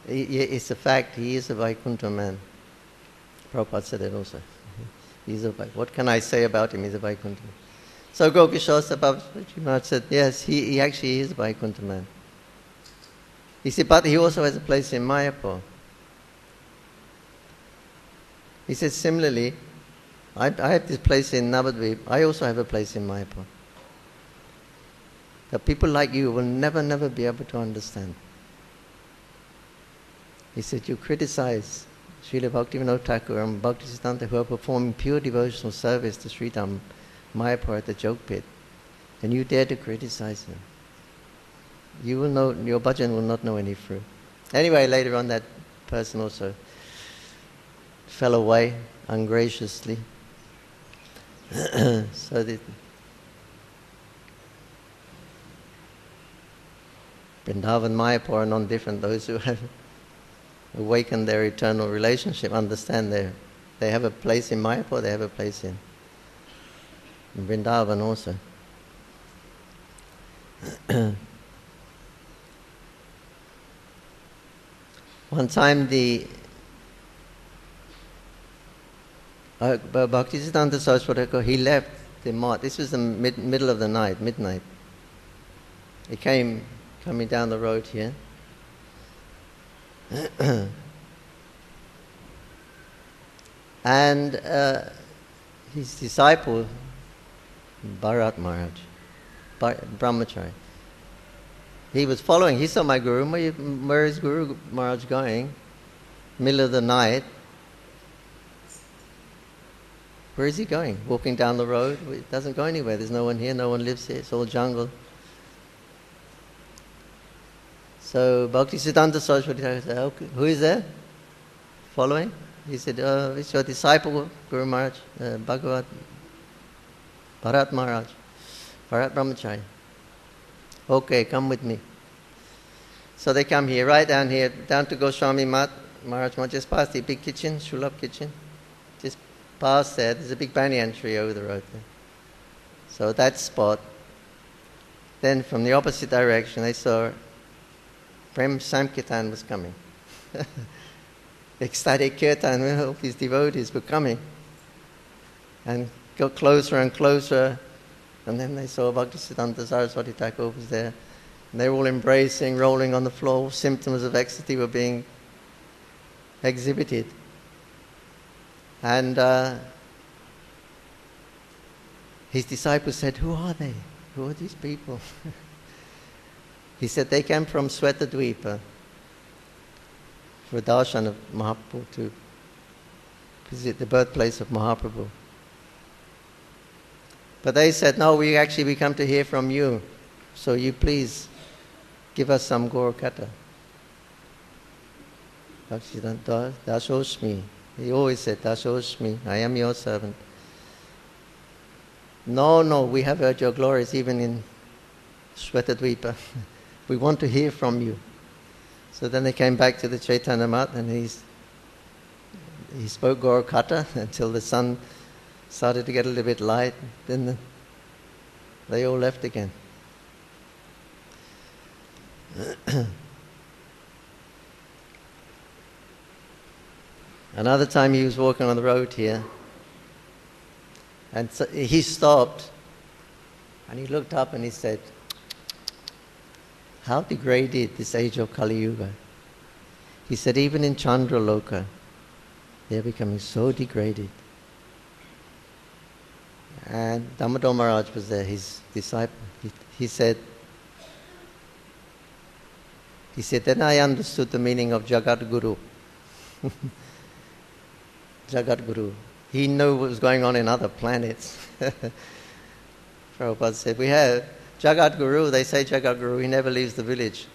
it's a fact, he is a Vaikuntha man. Prabhupada said it also. He's a Vaikuntha. What can I say about him? He's a Vaikuntha man. So Gokishore Babaji Maharaj said, yes, he actually is a Vaikuntha man. He said, but he also has a place in Mayapur. He said, similarly, I have this place in Navadvip, I also have a place in Mayapur. That people like you will never be able to understand. He said, you criticize Srila Bhaktivinoda Thakur and Bhaktisiddhanta who are performing pure devotional service to Sridham Mayapur at the joke pit, and you dare to criticize them. You will know, your bhajan will not know any fruit. Anyway, later on that person also fell away ungraciously. So the Vrindavan Mayapur are non-different. Those who have awakened their eternal relationship understand they have a place in Mayapur, they have a place in Vrindavan also. One time the Bhaktisiddhanta Saraswati, he left the mart. This was the middle of the night, midnight. He came coming down the road here. And his disciple, Bharat Maharaj, Brahmachari, he was following. He saw my Guru. Where is Guru Maharaj going? Middle of the night. Where is he going? Walking down the road? It doesn't go anywhere. There's no one here. No one lives here. It's all jungle. So Bhaktisiddhanta Saraswati said, okay, who is there? Following? He said, it's your disciple, Guru Maharaj, Bhagavat, Bharat Maharaj, Bharat Brahmachari. Okay, come with me. So they come here, right down here, down to Goswami Mat, Maharaj Mat, just past the big kitchen, Shulab kitchen. Just past there, there's a big banyan tree over the road there. So that spot. Then from the opposite direction, they saw Prem Sankirtan was coming. Ecstatic kirtan, all his devotees were coming. And got closer and closer. And then they saw Bhaktisiddhanta Saraswati Thakur was there. And they were all embracing, rolling on the floor. Symptoms of ecstasy were being exhibited. And his disciples said, who are they? Who are these people? He said, they came from Svetadvipa for darshan of Mahaprabhu, to visit the birthplace of Mahaprabhu. But they said, no, we come to hear from you. So you please give us some Gaura-kata. Bhaktisiddhanta Dasosmi. He always said, Dasosmi, I am your servant. No, we have heard your glories even in Shvetadvipa. We want to hear from you. So then they came back to the Chaitanya Mat and he spoke Gaura-kata until the sun started to get a little bit light. Then they all left again. Another time he was walking on the road here, and so he stopped and he looked up and he said, how degraded this age of Kali Yuga. He said, even in Chandraloka, they are becoming so degraded. And Damodar Maharaj was there, his disciple. He said, then I understood the meaning of Jagat Guru. Jagat Guru. He knew what was going on in other planets. Prabhupada said, we have Jagat Guru, they say Jagat Guru, he never leaves the village.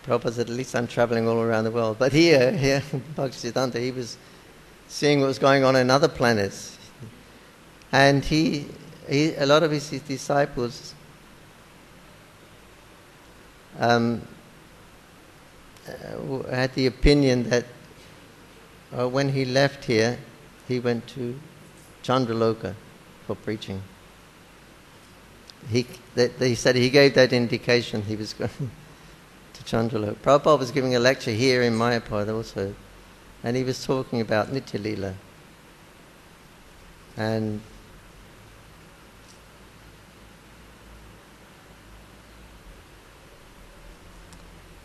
Prabhupada said, at least I'm traveling all around the world. But here, Bhaktisiddhanta, he was seeing what was going on in other planets. And a lot of his disciples had the opinion that when he left here, he went to Chandraloka for preaching. He said he gave that indication he was going to Chandraloka. Prabhupada was giving a lecture here in Mayapur also, and he was talking about Nitya Leela. And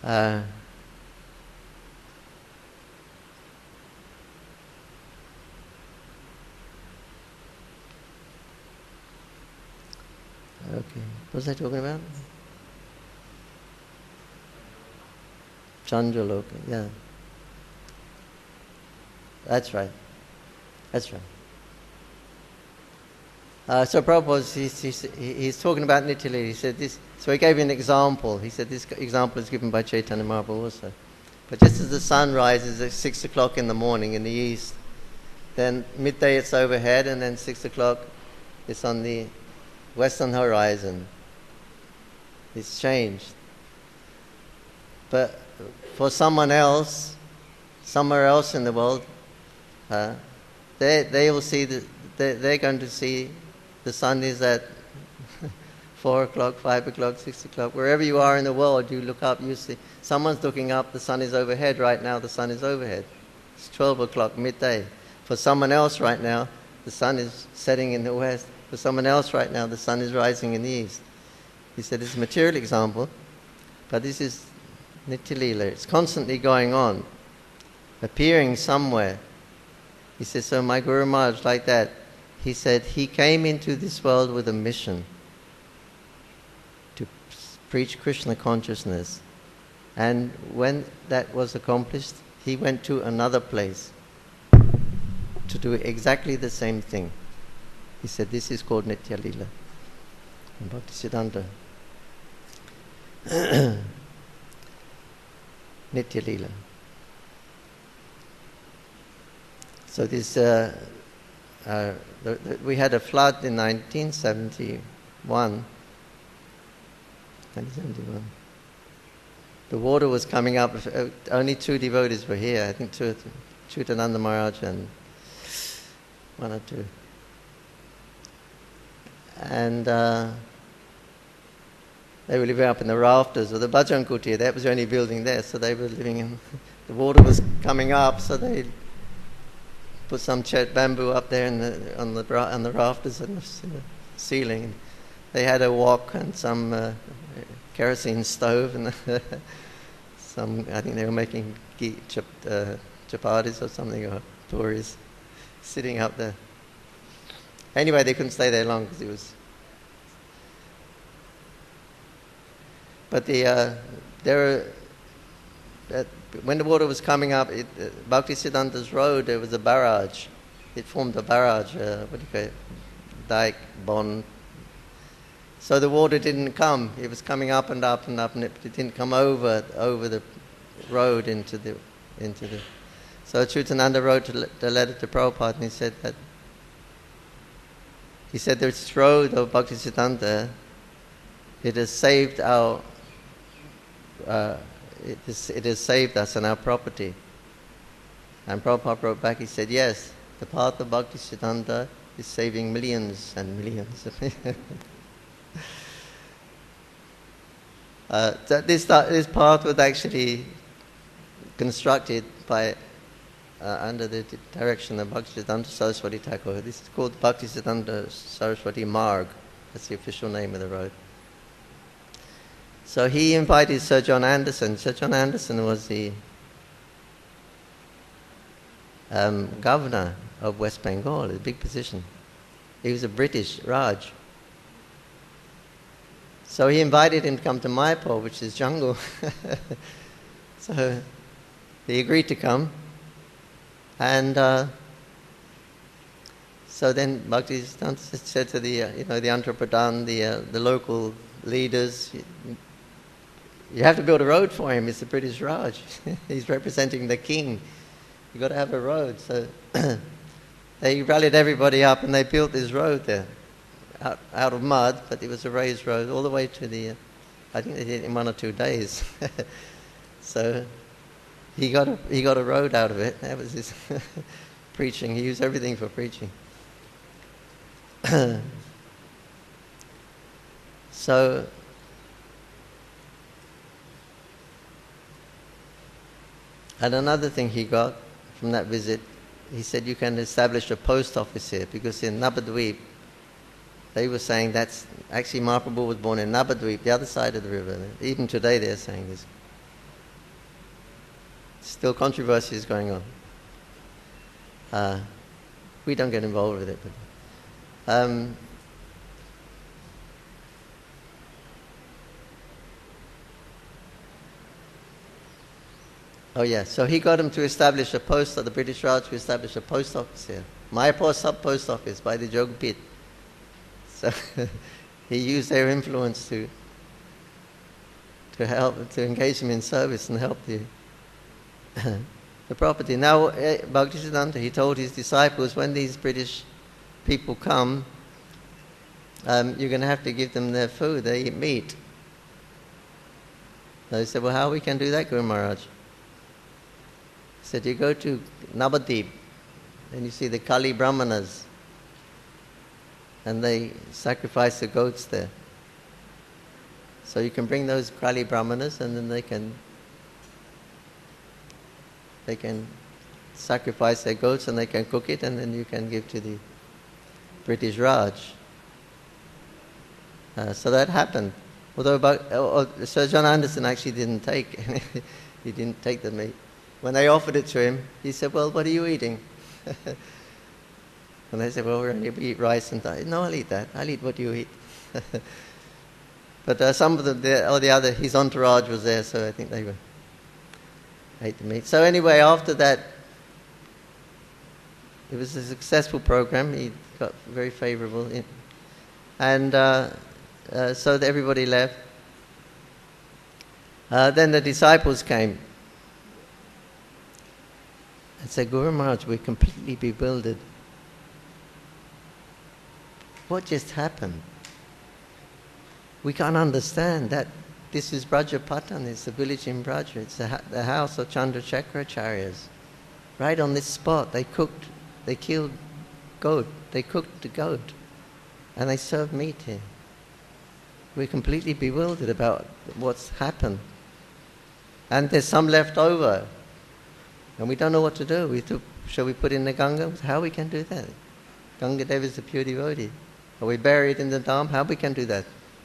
okay, what was I talking about? Chandraloka, yeah. That's right. That's right. So Prabhupada, he's talking about Nitya Leela. He said this. So he gave an example. He said this example is given by Chaitanya Mahaprabhu also. But just as the sun rises at 6 o'clock in the morning in the east, then midday it's overhead, and then 6 o'clock it's on the western horizon. It's changed. But for someone else, somewhere else in the world, they will see they're going to see the sun is at 4 o'clock, 5 o'clock, 6 o'clock. Wherever you are in the world, you look up, you see someone's looking up, the sun is overhead. Right now the sun is overhead. It's 12 o'clock, midday. For someone else right now, the sun is setting in the west. For someone else right now, the sun is rising in the east. He said it's a material example, but this is Nitya Leela. It's constantly going on, appearing somewhere. He said, so my Guru Maharaj, like that, he said he came into this world with a mission to preach Krishna consciousness. And when that was accomplished, he went to another place to do exactly the same thing. He said, this is called Nitya Leela. And Bhaktisiddhanta. Nitya Leela. So this, we had a flood in 1971. The water was coming up. Only 2 devotees were here. I think Chutananda Maharaj and 1 or 2. And they were living up in the rafters of the Bhajan Kutir. That was the only building there, so they were living in. The water was coming up, so they put some chet bamboo up there on the rafters and the ceiling. They had a wok and some kerosene stove and some. I think they were making chapatis or something, or puris, sitting up there. Anyway, they couldn't stay there long because it was. But when the water was coming up, Bhaktisiddhanta's road, there was a barrage. It formed a barrage, what do you call it? Dike, bond. So the water didn't come. It was coming up and up and up, and it didn't come over the road into the. So Chutananda wrote a letter to Prabhupada, and he said that. He said this road of Bhaktisiddhanta, it has saved our. It has saved us and our property. And Prabhupada wrote back, he said, yes, the path of Bhaktisiddhanta is saving millions and millions of people. This path was actually constructed by under the direction of Bhaktisiddhanta Saraswati Thakur. This is called Bhaktisiddhanta Saraswati Marg. That's the official name of the road. So he invited Sir John Anderson. Sir John Anderson was the governor of West Bengal, a big position. He was a British Raj. So he invited him to come to Mayapur, which is jungle. So he agreed to come. And so then Bhaktisiddhanta said to the Antara-Pradhan, the local leaders, you have to build a road for him. It's the British Raj. He's representing the king. You've got to have a road. So they rallied everybody up and they built this road there, out of mud, but it was a raised road all the way to the. I think they did it in 1 or 2 days. So he got a road out of it. That was his preaching. He used everything for preaching. So. And another thing he got from that visit, he said you can establish a post office here, because in Nabadweep, they were saying that's actually Mahaprabhu was born in Nabadweep, the other side of the river. Even today they're saying this. Still controversy is going on. We don't get involved with it. But, Oh yeah, so he got him to establish a post, the British Raj to establish a post office here. Mayapur sub-post office by the Jogpit. So he used their influence to help, to engage him in service and help the property. Now, Bhaktisiddhanta, he told his disciples, when these British people come, you're going to have to give them their food. They eat meat. So he said, well, how we can do that, Guru Maharaj? He said, you go to Navadip, and you see the Kali Brahmanas, and they sacrifice the goats there. So you can bring those Kali Brahmanas, and then they can sacrifice their goats, and they can cook it, and then you can give to the British Raj. So that happened. Although Sir John Anderson actually didn't take he didn't take the meat. When they offered it to him, he said, well, what are you eating? And they said, well, we eat rice and that. No, I'll eat that. I'll eat what you eat. But some of his entourage was there, so I think they ate the meat. So anyway, after that, it was a successful program. He got very favorable. So everybody left. Then the disciples came and said, Guru Maharaj, we're completely bewildered. What just happened? We can't understand that this is Brajapatan, it's the village in Braja, it's the house of Chandrachakracharyas. Right on this spot, they killed goat, they cooked the goat, and they served meat here. We're completely bewildered about what's happened. And there's some left over, and we don't know what to do. Shall we put in the Ganga? How we can do that? Ganga Dev is a pure devotee. Are we buried in the Dham? How we can do that?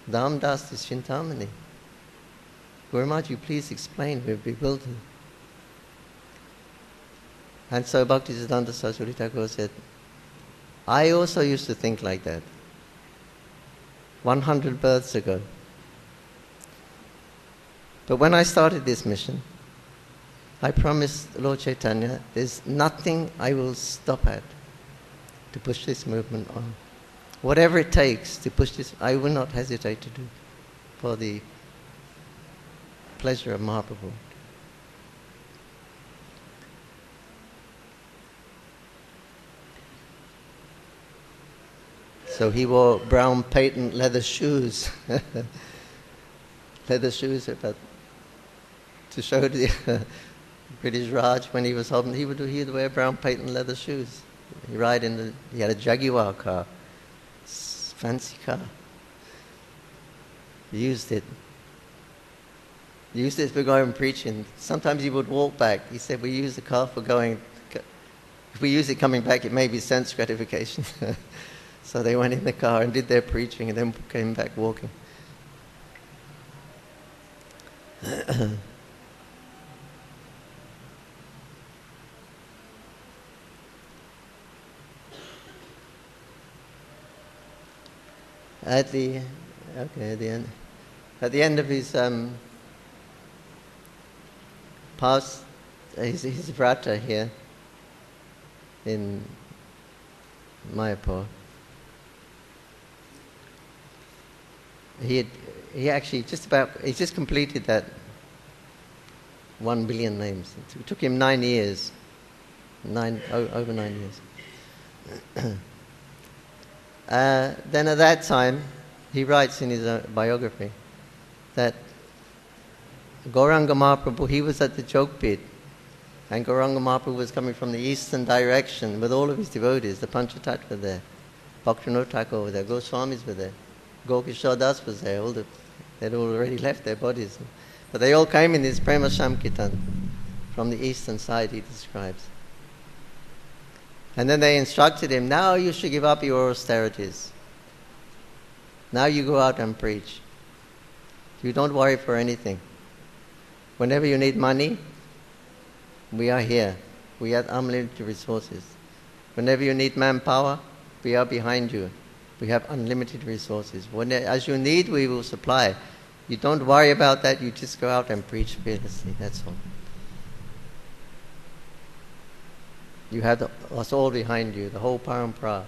Dham Das is Chintamani. Guru Maharaj, you please explain, we're bewildered. And so Bhaktisiddhanta Saraswati Thakur said, I also used to think like that 100 births ago. But when I started this mission, I promised Lord Chaitanya, there's nothing I will stop at to push this movement on. Whatever it takes to push this, I will not hesitate to do for the pleasure of Mahaprabhu. So he wore brown patent leather shoes. Leather shoes, but to show the British Raj when he was holding, he would wear brown patent leather shoes. He had a Jaguar car, fancy car. He used it for going preaching. Sometimes he would walk back. He said, we use the car for going, if we use it coming back, it may be sense gratification. So they went in the car and did their preaching and then came back walking. At the end of his past, his vrata here in Mayapur, he just completed that 1 billion names. It took him 9 years, over 9 years. Then at that time, he writes in his biography that Gauranga Mahaprabhu, he was at the Jogpit, and Gauranga Mahaprabhu was coming from the eastern direction with all of his devotees. The Panchatattva were there, Bhaktivinoda Thakur were there, Goswamis were there, Gokishore Das was there. They'd already left their bodies, but they all came in this Prema Samkirtan from the eastern side, he describes. And then they instructed him, now you should give up your austerities. Now you go out and preach. You don't worry for anything. Whenever you need money, we are here. We have unlimited resources. Whenever you need manpower, we are behind you. We have unlimited resources. As you need, we will supply. You don't worry about that. You just go out and preach fearlessly. That's all. You have us all behind you, the whole parampara.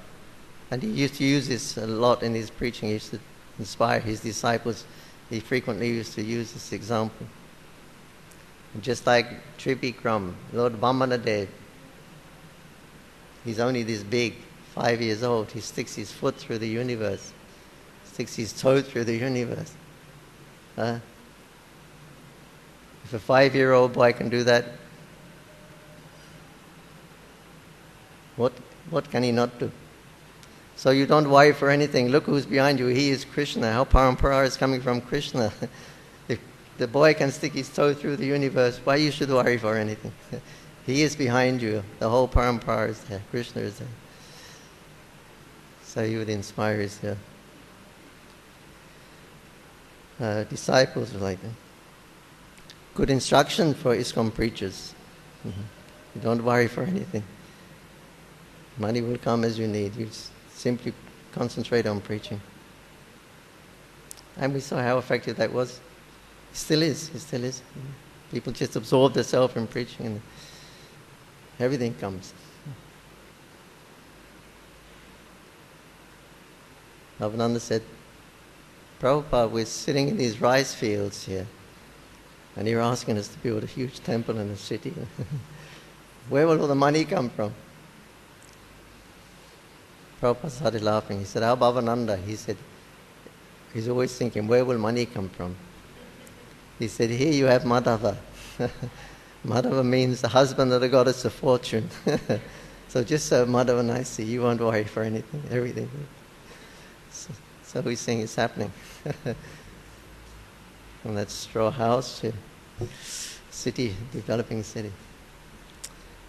And he used to use this a lot in his preaching. He used to inspire his disciples. He frequently used to use this example. And just like Tribikram, Lord Vamanadev, he's only this big, 5 years old. He sticks his foot through the universe, sticks his toe through the universe. If a 5-year-old boy can do that, what can he not do? So you don't worry for anything. Look who's behind you. He is Krishna. Our parampara is coming from Krishna. If the boy can stick his toe through the universe, why you should worry for anything? He is behind you. The whole parampara is there. Krishna is there. So you would inspire his disciples like that. Good instruction for ISKCON preachers. You don't worry for anything. Money will come as you need. You simply concentrate on preaching. And we saw how effective that was. It still is. It still is. People just absorb themselves in preaching and everything comes. Bhavananda said, Prabhupada, we're sitting in these rice fields here and you're asking us to build a huge temple in a city. Where will all the money come from? Prabhupada started laughing. He said, our Bhavananda, he said, he's always thinking, where will money come from? He said, here you have Madhava. Madhava means the husband of the goddess of fortune. So just so Madhava nicely, you won't worry for anything, everything. So he's saying it's happening. From that straw house to city, developing city.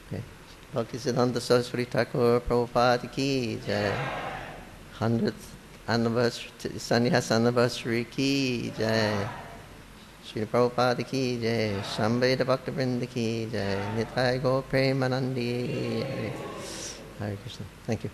Okay. Bhaktisiddhanta Saraswati Thakur Prabhupada ki jai. 100th anniversary, sannyas anniversary ki jai. Shri Prabhupada ki jai. Shambheda Bhaktivinoda ki jai. Nitai Go Premanandi. Hare Krishna. Thank you.